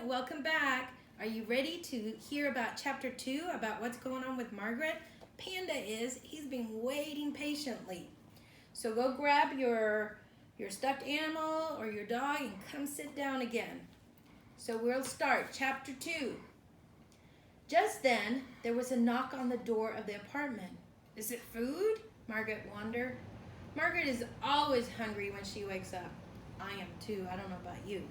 welcome back. Are you ready to hear about chapter 2, about what's going on with Margaret? Panda is. He's been waiting patiently. So go grab your stuffed animal or your dog and come sit down again. So we'll start chapter 2. Just then, there was a knock on the door of the apartment. Is it food? Margaret wondered. Margaret is always hungry when she wakes up. I am too. I don't know about you.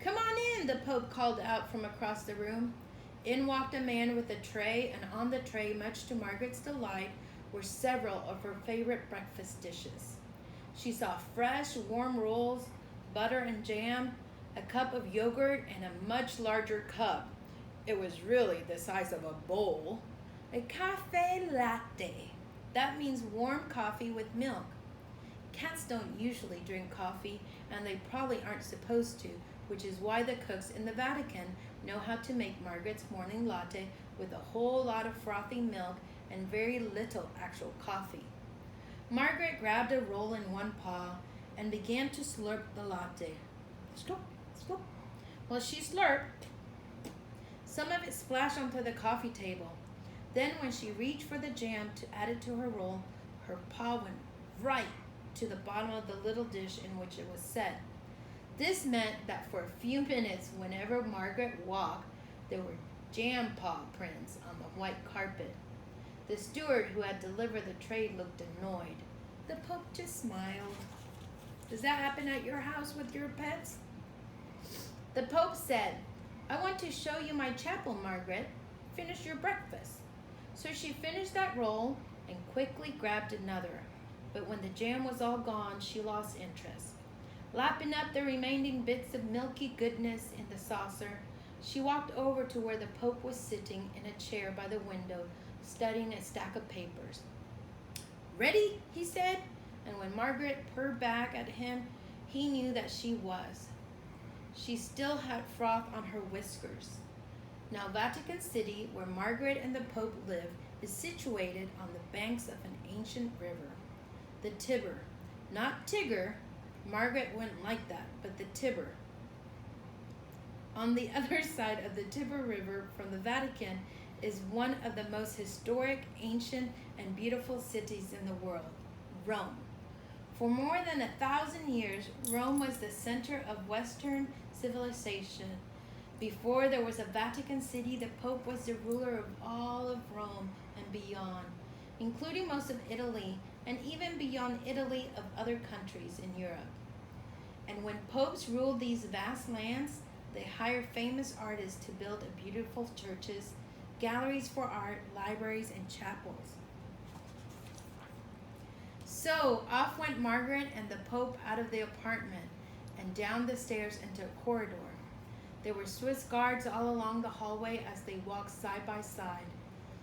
Come on in, the Pope called out from across the room. In walked a man with a tray, and on the tray, much to Margaret's delight, were several of her favorite breakfast dishes. She saw fresh, warm rolls, butter and jam, a cup of yogurt, and a much larger cup. It was really the size of a bowl. A cafe latte. That means warm coffee with milk. Cats don't usually drink coffee, and they probably aren't supposed to, which is why the cooks in the Vatican know how to make Margaret's morning latte with a whole lot of frothy milk and very little actual coffee. Margaret grabbed a roll in one paw and began to slurp the latte. Slurp, slurp. While she slurped, some of it splashed onto the coffee table. Then when she reached for the jam to add it to her roll, her paw went right to the bottom of the little dish in which it was set. This meant that for a few minutes, whenever Margaret walked, there were jam paw prints on the white carpet. The steward who had delivered the tray looked annoyed. The Pope just smiled. Does that happen at your house with your pets? The Pope said, I want to show you my chapel, Margaret. Finish your breakfast. So she finished that roll and quickly grabbed another. But when the jam was all gone, she lost interest. Lapping up the remaining bits of milky goodness in the saucer, she walked over to where the Pope was sitting in a chair by the window, studying a stack of papers. Ready? He said, and when Margaret purred back at him, he knew that she was. She still had froth on her whiskers. Now Vatican City, where Margaret and the Pope live, is situated on the banks of an ancient river, the Tiber. Not Tigger. Margaret wouldn't like that, but the Tiber. On the other side of the Tiber River from the Vatican is one of the most historic, ancient, and beautiful cities in the world, Rome. For more than 1,000 years, Rome was the center of Western civilization. Before there was a Vatican City, the Pope was the ruler of all of Rome and beyond, including most of Italy, and even beyond Italy of other countries in Europe. And when popes ruled these vast lands, they hired famous artists to build beautiful churches, galleries for art, libraries, and chapels. So off went Margaret and the Pope out of the apartment and down the stairs into a corridor. There were Swiss guards all along the hallway as they walked side by side.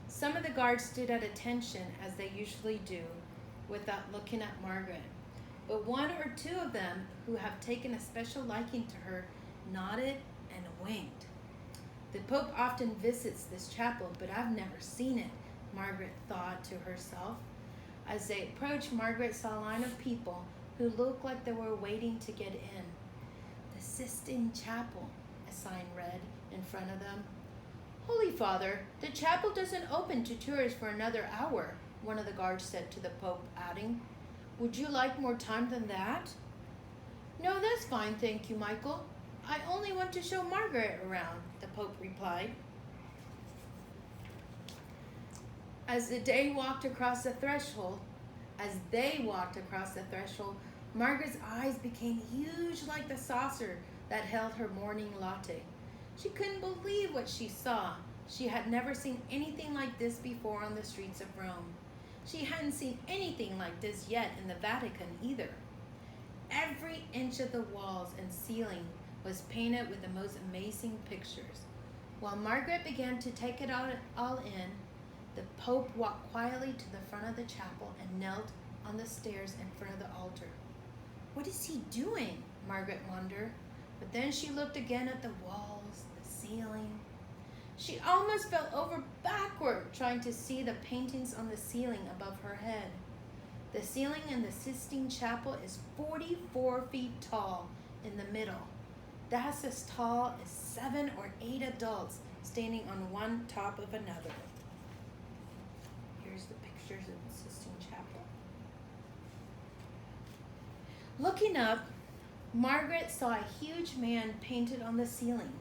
Some of the guards stood at attention, as they usually do, without looking at Margaret. But one or two of them, who have taken a special liking to her, nodded and winked. The Pope often visits this chapel, but I've never seen it, Margaret thought to herself. As they approached, Margaret saw a line of people who looked like they were waiting to get in. The Sistine Chapel, a sign read in front of them. Holy Father, the chapel doesn't open to tourists for another hour, one of the guards said to the Pope, adding, would you like more time than that? No, that's fine, thank you, Michael. I only want to show Margaret around, the Pope replied. As they walked across the threshold, Margaret's eyes became huge like the saucer that held her morning latte. She couldn't believe what she saw. She had never seen anything like this before on the streets of Rome. She hadn't seen anything like this yet in the Vatican either. Every inch of the walls and ceiling was painted with the most amazing pictures. While Margaret began to take it all in, the Pope walked quietly to the front of the chapel and knelt on the stairs in front of the altar. What is he doing? Margaret wondered. But then she looked again at the walls, the ceiling. She almost fell over backward trying to see the paintings on the ceiling above her head. The ceiling in the Sistine Chapel is 44 feet tall in the middle. That's as tall as 7 or 8 adults standing on one top of another. Here's the pictures of the Sistine Chapel. Looking up, Margaret saw a huge man painted on the ceiling,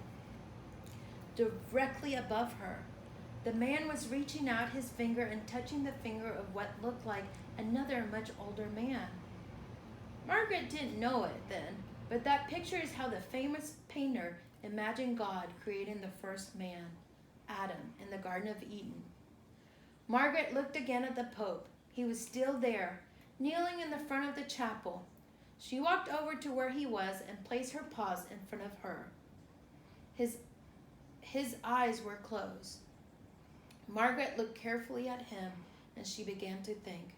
directly above her. The man was reaching out his finger and touching the finger of what looked like another much older man. Margaret didn't know it then, but that picture is how the famous painter imagined God creating the first man, Adam, in the Garden of Eden. Margaret looked again at the Pope. He was still there, kneeling in the front of the chapel. She walked over to where he was and placed her paws in front of her. His eyes were closed. Margaret looked carefully at him, and she began to think.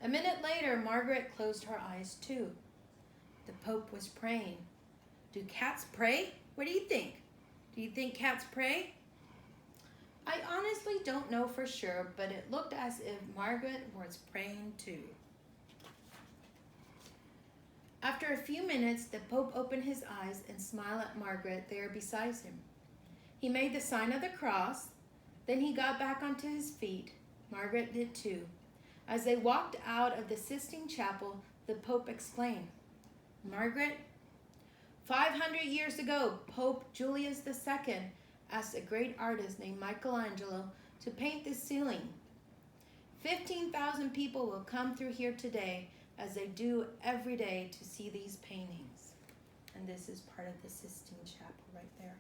A minute later, Margaret closed her eyes too. The Pope was praying. Do cats pray? What do you think? Do you think cats pray? I honestly don't know for sure, but it looked as if Margaret was praying too. After a few minutes, the Pope opened his eyes and smiled at Margaret there beside him. He made the sign of the cross. Then he got back onto his feet. Margaret did too. As they walked out of the Sistine Chapel, the Pope explained, Margaret, 500 years ago, Pope Julius II asked a great artist named Michelangelo to paint this ceiling. 15,000 people will come through here today, as they do every day, to see these paintings. And this is part of the Sistine Chapel right there.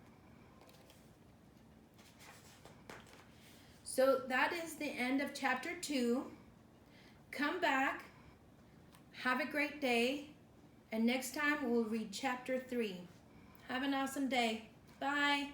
So that is the end of chapter 2. Come back, have a great day, and next time we'll read chapter 3. Have an awesome day. Bye.